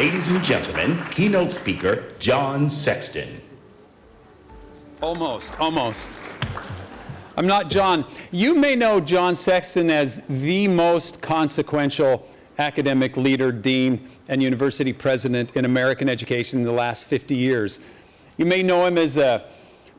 Ladies and gentlemen, keynote speaker, John Sexton. Almost. I'm not John. You may know John Sexton as the most consequential academic leader, dean, and university president in American education in the last 50 years. You may know him as a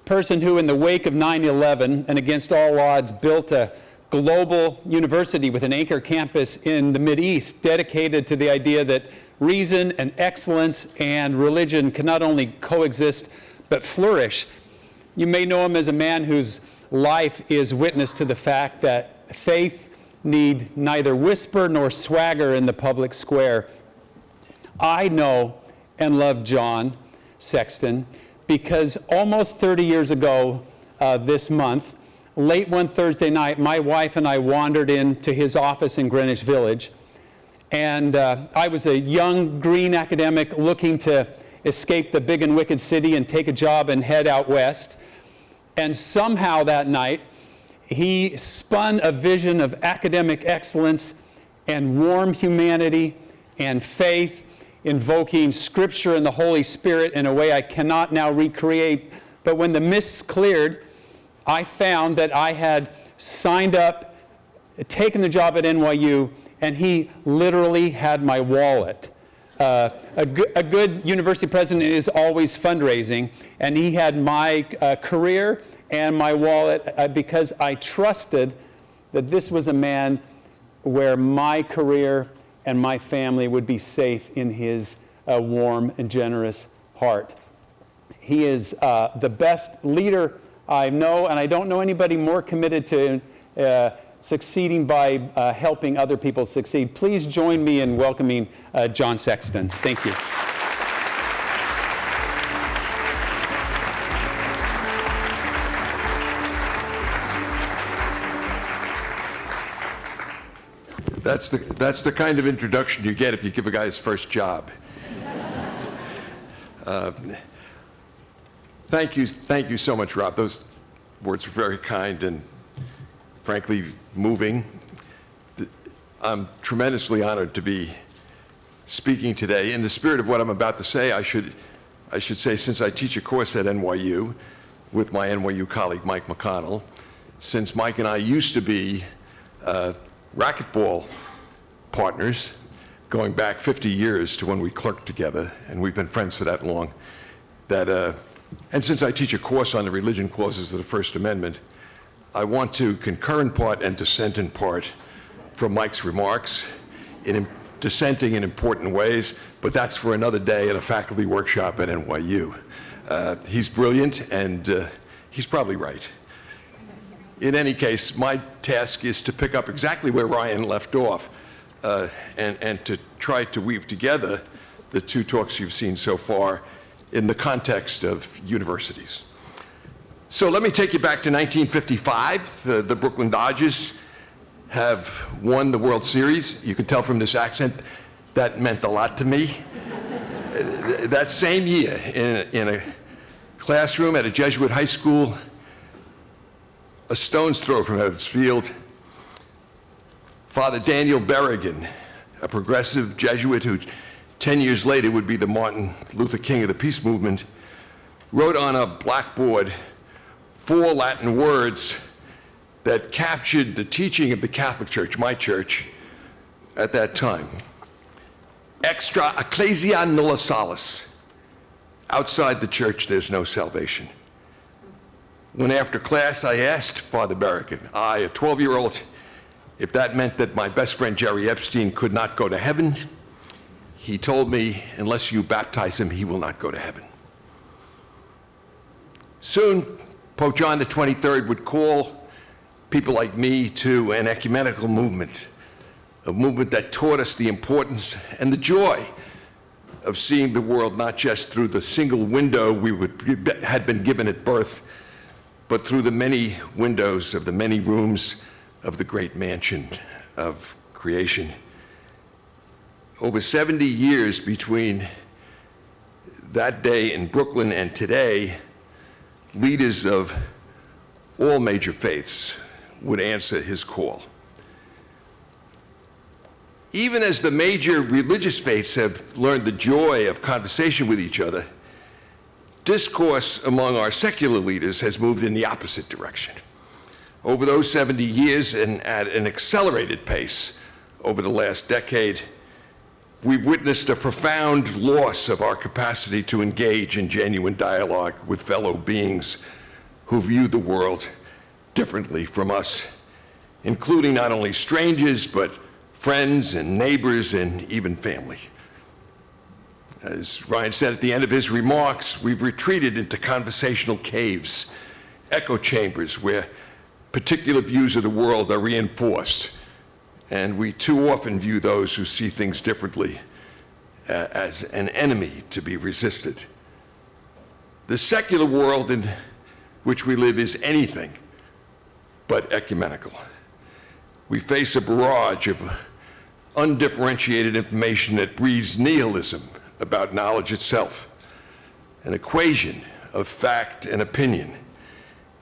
person who, in the wake of 9/11 and against all odds, built a global university with an anchor campus in the Mideast dedicated to the idea that reason and excellence and religion can not only coexist but flourish. You may know him as a man whose life is witness to the fact that faith need neither whisper nor swagger in the public square. I know and love John Sexton because almost 30 years ago this month, late one Thursday night, my wife and I wandered into his office in Greenwich Village. And I was a young green academic looking to escape the big and wicked city and take a job and head out west. And somehow that night, he spun a vision of academic excellence and warm humanity and faith, invoking Scripture and the Holy Spirit in a way I cannot now recreate. But when the mists cleared, I found that I had signed up, taken the job at NYU, and he literally had my wallet. A good university president is always fundraising, and he had my career and my wallet because I trusted that this was a man where my career and my family would be safe in his warm and generous heart. He is the best leader I know, and I don't know anybody more committed to succeeding by helping other people succeed. Please join me in welcoming John Sexton. Thank you. That's the kind of introduction you get if you give a guy his first job. Thank you so much, Rob. Those words were very kind and frankly moving. I'm tremendously honored to be speaking today. In the spirit of what I'm about to say, I should say, since I teach a course at NYU with my NYU colleague Mike McConnell, since Mike and I used to be racquetball partners going back 50 years to when we clerked together, and we've been friends for that long, and since I teach a course on the religion clauses of the First Amendment, I want to concur in part and dissent in part from Mike's remarks, dissenting in important ways, but that's for another day at a faculty workshop at NYU. He's brilliant, and he's probably right. In any case, my task is to pick up exactly where Ryan left off and to try to weave together the two talks you've seen so far in the context of universities. So let me take you back to 1955. The Brooklyn Dodgers have won the World Series. You can tell from this accent that meant a lot to me. That same year, in a classroom at a Jesuit high school, a stone's throw from Ebbets Field, Father Daniel Berrigan, a progressive Jesuit who 10 years later would be the Martin Luther King of the peace movement, wrote on a blackboard 4 Latin words that captured the teaching of the Catholic Church, my church, at that time. Extra ecclesia nulla salus. Outside the church, there's no salvation. When after class I asked Father Berrigan, a 12-year-old, if that meant that my best friend Jerry Epstein could not go to heaven, he told me, unless you baptize him, he will not go to heaven. Soon, Pope John the 23rd would call people like me to an ecumenical movement, a movement that taught us the importance and the joy of seeing the world not just through the single window we had been given at birth, but through the many windows of the many rooms of the great mansion of creation. Over 70 years between that day in Brooklyn and today, leaders of all major faiths would answer his call. Even as the major religious faiths have learned the joy of conversation with each other, discourse among our secular leaders has moved in the opposite direction. Over those 70 years, and at an accelerated pace over the last decade, we've witnessed a profound loss of our capacity to engage in genuine dialogue with fellow beings who view the world differently from us, including not only strangers, but friends and neighbors and even family. As Ryan said at the end of his remarks, we've retreated into conversational caves, echo chambers where particular views of the world are reinforced, and we too often view those who see things differently as an enemy to be resisted. The secular world in which we live is anything but ecumenical. We face a barrage of undifferentiated information that breeds nihilism about knowledge itself, an equation of fact and opinion,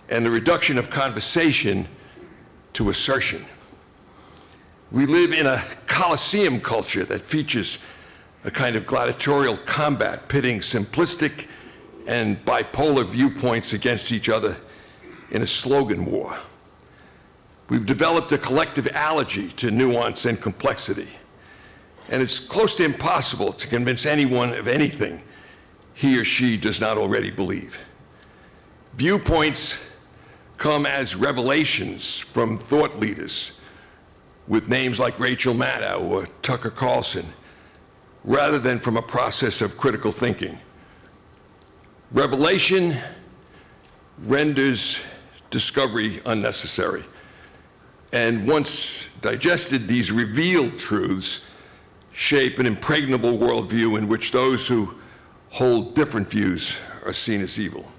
and the reduction of conversation to assertion. We live in a Colosseum culture that features a kind of gladiatorial combat pitting simplistic and bipolar viewpoints against each other in a slogan war. We've developed a collective allergy to nuance and complexity, and it's close to impossible to convince anyone of anything he or she does not already believe. Viewpoints come as revelations from thought leaders with names like Rachel Maddow or Tucker Carlson, rather than from a process of critical thinking. Revelation renders discovery unnecessary. And once digested, these revealed truths shape an impregnable worldview in which those who hold different views are seen as evil.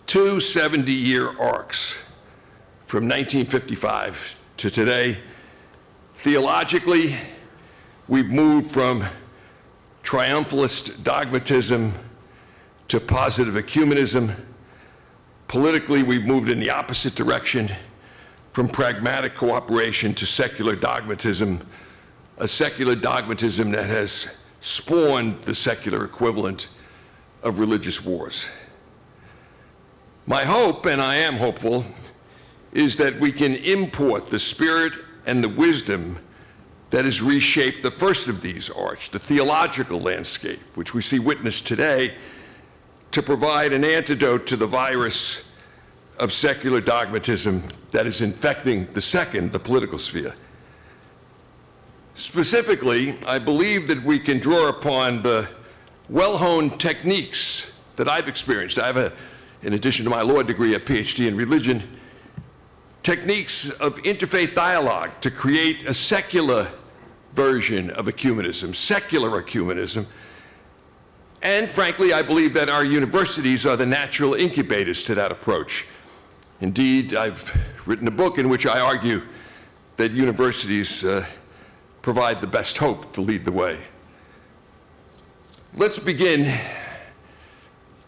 2 70-year arcs from 1955 to today. Theologically, we've moved from triumphalist dogmatism to positive ecumenism. Politically, we've moved in the opposite direction, from pragmatic cooperation to secular dogmatism, a secular dogmatism that has spawned the secular equivalent of religious wars. My hope, and I am hopeful, is that we can import the spirit and the wisdom that has reshaped the first of these arcs, the theological landscape, which we see witnessed today, to provide an antidote to the virus of secular dogmatism that is infecting the second, the political sphere. Specifically, I believe that we can draw upon the well-honed techniques that I've experienced. I have, in addition to my law degree, a PhD in religion, techniques of interfaith dialogue to create a secular version of ecumenism, secular ecumenism. And frankly, I believe that our universities are the natural incubators to that approach. Indeed, I've written a book in which I argue that universities provide the best hope to lead the way. Let's begin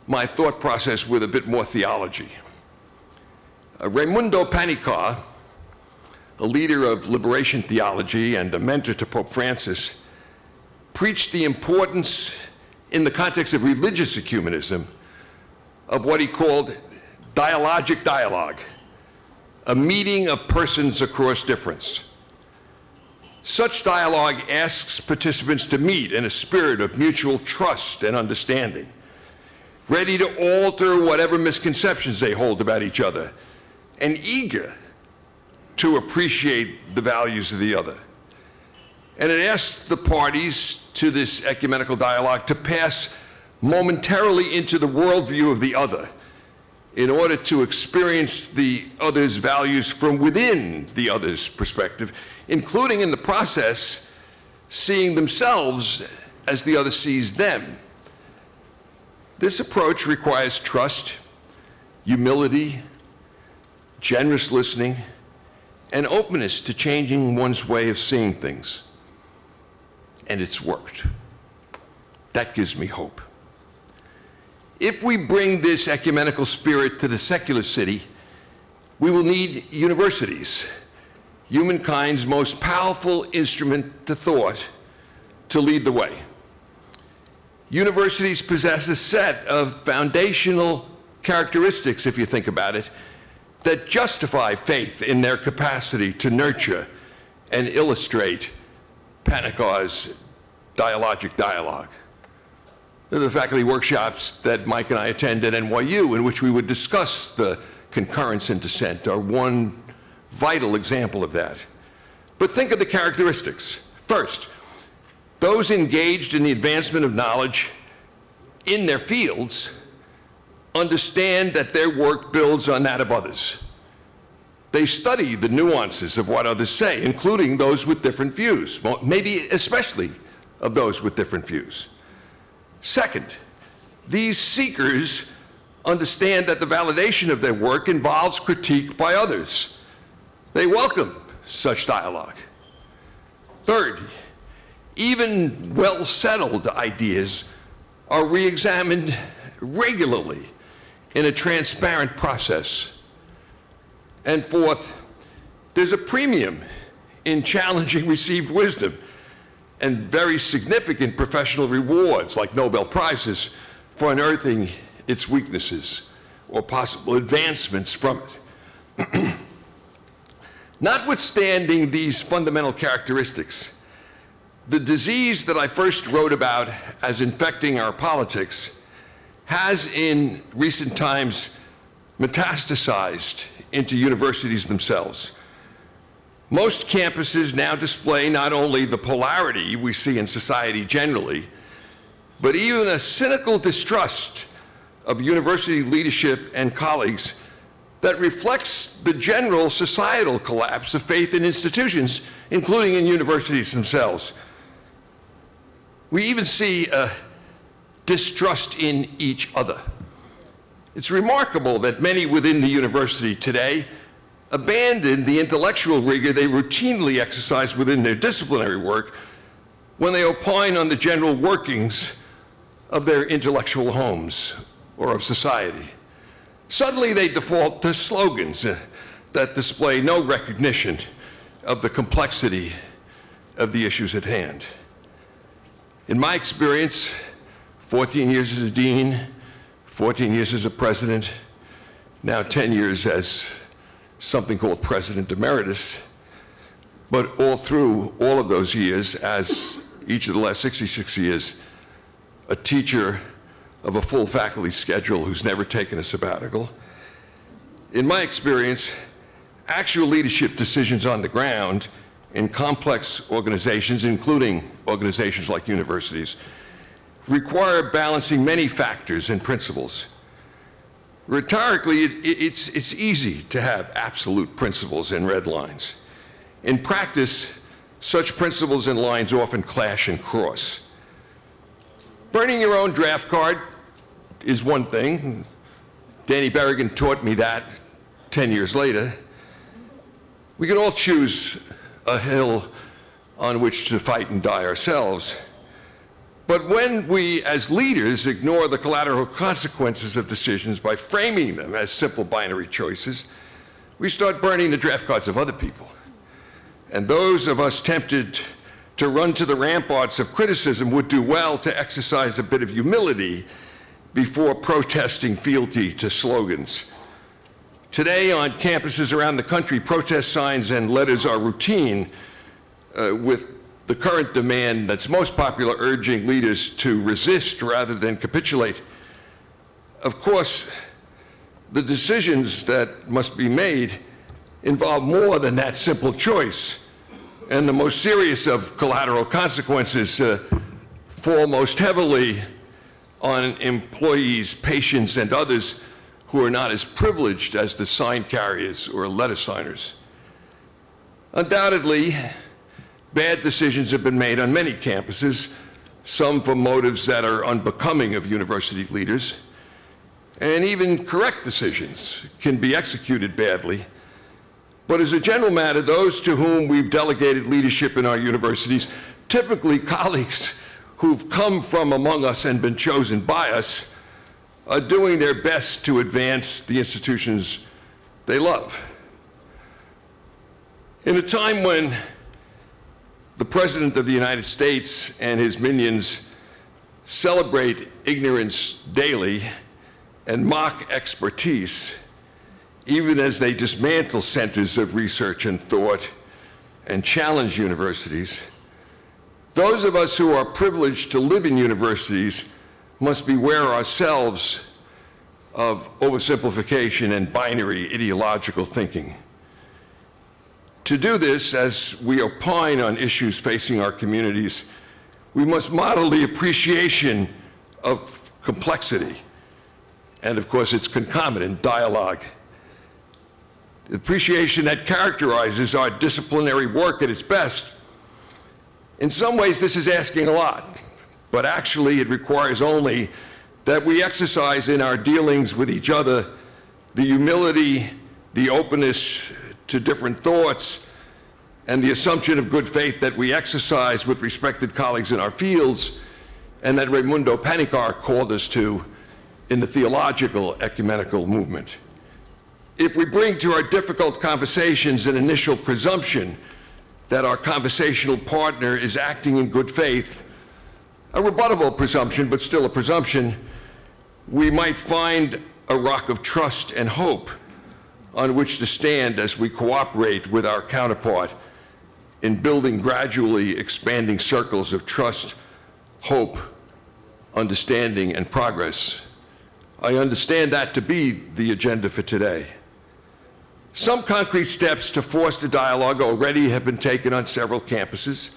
my thought process with a bit more theology. Raimundo Panikkar, a leader of liberation theology and a mentor to Pope Francis, preached the importance, in the context of religious ecumenism, of what he called dialogic dialogue, a meeting of persons across difference. Such dialogue asks participants to meet in a spirit of mutual trust and understanding, ready to alter whatever misconceptions they hold about each other, and eager to appreciate the values of the other. And it asks the parties to this ecumenical dialogue to pass momentarily into the worldview of the other in order to experience the other's values from within the other's perspective, including in the process seeing themselves as the other sees them. This approach requires trust, humility, generous listening, and openness to changing one's way of seeing things. And it's worked. That gives me hope. If we bring this ecumenical spirit to the secular city, we will need universities. humankind's most powerful instrument to thought, to lead the way. Universities possess a set of foundational characteristics, if you think about it, that justify faith in their capacity to nurture and illustrate Panikar's dialogic dialogue. They're the faculty workshops that Mike and I attend at NYU, in which we would discuss the concurrence and dissent, are one vital example of that. But think of the characteristics. First, those engaged in the advancement of knowledge in their fields understand that their work builds on that of others. They study the nuances of what others say, including those with different views, maybe especially of those with different views. Second, these seekers understand that the validation of their work involves critique by others. They welcome such dialogue. Third, even well-settled ideas are re-examined regularly in a transparent process. And fourth, there's a premium in challenging received wisdom and very significant professional rewards like Nobel Prizes for unearthing its weaknesses or possible advancements from it. Notwithstanding these fundamental characteristics, the disease that I first wrote about as infecting our politics has in recent times metastasized into universities themselves. Most campuses now display not only the polarity we see in society generally, but even a cynical distrust of university leadership and colleagues that reflects the general societal collapse of faith in institutions, including in universities themselves. We even see a distrust in each other. It's remarkable that many within the university today abandon the intellectual rigor they routinely exercise within their disciplinary work when they opine on the general workings of their intellectual homes or of society. Suddenly they default to slogans that display no recognition of the complexity of the issues at hand. In my experience, 14 years as a dean, 14 years as a president, now 10 years as something called President Emeritus, but all through all of those years, as each of the last 66 years, a teacher of a full faculty schedule who's never taken a sabbatical. In my experience, actual leadership decisions on the ground in complex organizations, including organizations like universities, require balancing many factors and principles. Rhetorically, it's easy to have absolute principles and red lines. In practice, such principles and lines often clash and cross. Burning your own draft card is one thing. Danny Berrigan taught me that 10 years later. We can all choose a hill on which to fight and die ourselves. But when we, as leaders, ignore the collateral consequences of decisions by framing them as simple binary choices, we start burning the draft cards of other people. And those of us tempted to run to the ramparts of criticism would do well to exercise a bit of humility before protesting fealty to slogans. Today, on campuses around the country, protest signs and letters are routine, with the current demand that's most popular urging leaders to resist rather than capitulate. Of course, the decisions that must be made involve more than that simple choice. And the most serious of collateral consequences fall most heavily on employees, patients, and others who are not as privileged as the sign carriers or letter signers. Undoubtedly, bad decisions have been made on many campuses, some for motives that are unbecoming of university leaders, and even correct decisions can be executed badly. But as a general matter, those to whom we've delegated leadership in our universities, typically colleagues who've come from among us and been chosen by us, are doing their best to advance the institutions they love. In a time when the President of the United States and his minions celebrate ignorance daily and mock expertise, even as they dismantle centers of research and thought and challenge universities, those of us who are privileged to live in universities must beware ourselves of oversimplification and binary ideological thinking. To do this, as we opine on issues facing our communities, we must model the appreciation of complexity and, of course, its concomitant dialogue. The appreciation that characterizes our disciplinary work at its best. In some ways, this is asking a lot, but actually it requires only that we exercise in our dealings with each other the humility, the openness to different thoughts, and the assumption of good faith that we exercise with respected colleagues in our fields, and that Raimundo Panikkar called us to in the theological ecumenical movement. If we bring to our difficult conversations an initial presumption that our conversational partner is acting in good faith, a rebuttable presumption, but still a presumption, we might find a rock of trust and hope on which to stand as we cooperate with our counterpart in building gradually expanding circles of trust, hope, understanding, and progress. I understand that to be the agenda for today. Some concrete steps to foster dialogue already have been taken on several campuses.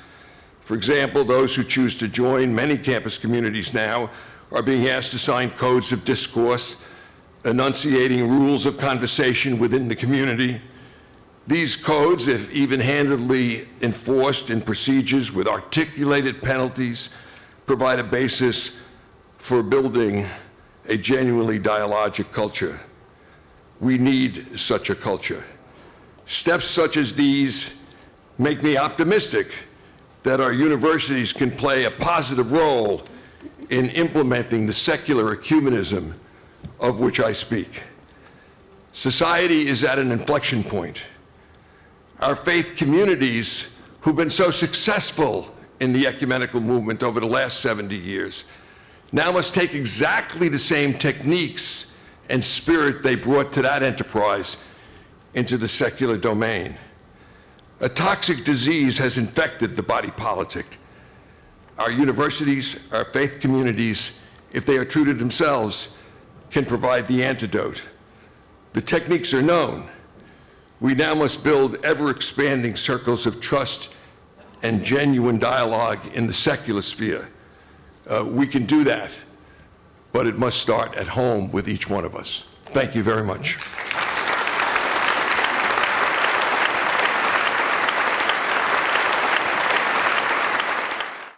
For example, those who choose to join many campus communities now are being asked to sign codes of discourse, enunciating rules of conversation within the community. These codes, if even-handedly enforced in procedures with articulated penalties, provide a basis for building a genuinely dialogic culture. We need such a culture. Steps such as these make me optimistic that our universities can play a positive role in implementing the secular ecumenism of which I speak. Society is at an inflection point. Our faith communities, who've been so successful in the ecumenical movement over the last 70 years, now must take exactly the same techniques and spirit they brought to that enterprise into the secular domain. A toxic disease has infected the body politic. Our universities, our faith communities, if they are true to themselves, can provide the antidote. The techniques are known. We now must build ever-expanding circles of trust and genuine dialogue in the secular sphere. We can do that, but it must start at home with each one of us. Thank you very much.